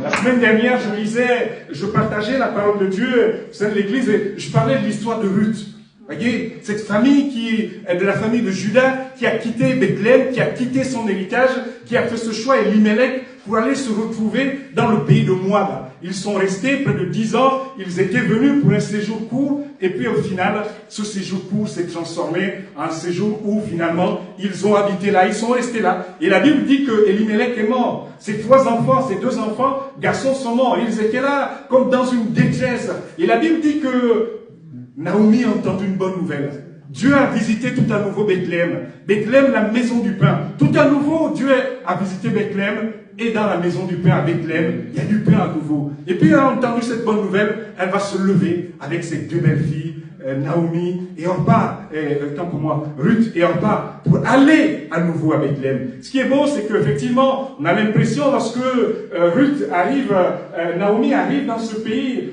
La semaine dernière, je partageais la parole de Dieu au sein de l'église et je parlais de l'histoire de Ruth. Voyez, cette famille qui est de la famille de Juda, qui a quitté Bethléem, qui a quitté son héritage, qui a fait ce choix, Elimelech, pour aller se retrouver dans le pays de Moab. Ils sont restés près de 10 ans, ils étaient venus pour un séjour court, et puis au final, ce séjour court s'est transformé en un séjour où finalement, ils ont habité là, ils sont restés là. Et la Bible dit que Elimelech est mort. Ses 3 enfants, ses 2 enfants, garçons sont morts. Ils étaient là, comme dans une détresse. Et la Bible dit que Naomi a entendu une bonne nouvelle. Dieu a visité tout à nouveau Bethléem. Bethléem, la maison du pain. Tout à nouveau, Dieu a visité Bethléem. Et dans la maison du pain à Bethléem, il y a du pain à nouveau. Et puis elle a entendu cette bonne nouvelle. Elle va se lever avec ses 2 belles filles, Naomi et Orpa, Ruth et Orpa, pour aller à nouveau à Bethléem. Ce qui est beau, c'est qu'effectivement, on a l'impression, lorsque Ruth arrive, Naomi arrive dans ce pays,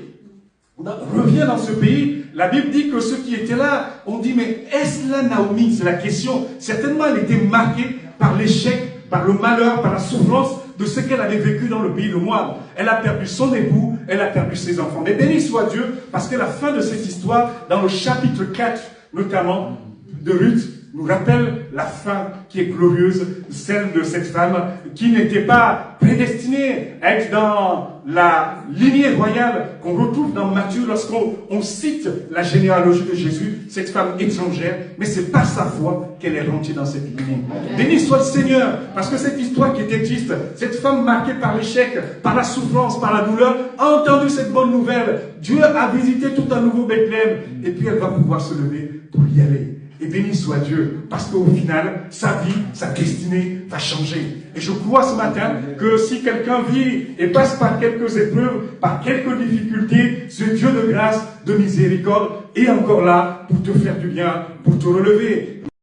revient dans ce pays, la Bible dit que ceux qui étaient là ont dit, mais est-ce là Naomi? C'est la question. Certainement, elle était marquée par l'échec, par le malheur, par la souffrance de ce qu'elle avait vécu dans le pays de Moab. Elle a perdu son époux, elle a perdu ses enfants. Mais béni soit Dieu, parce que la fin de cette histoire, dans le chapitre 4, notamment, de Ruth, nous rappelle la fin qui est glorieuse, celle de cette femme qui n'était pas prédestinée à être dans la lignée royale qu'on retrouve dans Matthieu lorsqu'on cite la généalogie de Jésus, cette femme étrangère, mais c'est par sa foi qu'elle est rentrée dans cette lignée. Béni soit le Seigneur, parce que cette histoire qui était triste, cette femme marquée par l'échec, par la souffrance, par la douleur, a entendu cette bonne nouvelle. Dieu a visité tout un nouveau Bethléem, et puis elle va pouvoir se lever pour y aller. Et béni soit Dieu, parce qu'au final, sa vie, sa destinée va changer. Et je crois ce matin que si quelqu'un vit et passe par quelques épreuves, par quelques difficultés, ce Dieu de grâce, de miséricorde est encore là pour te faire du bien, pour te relever.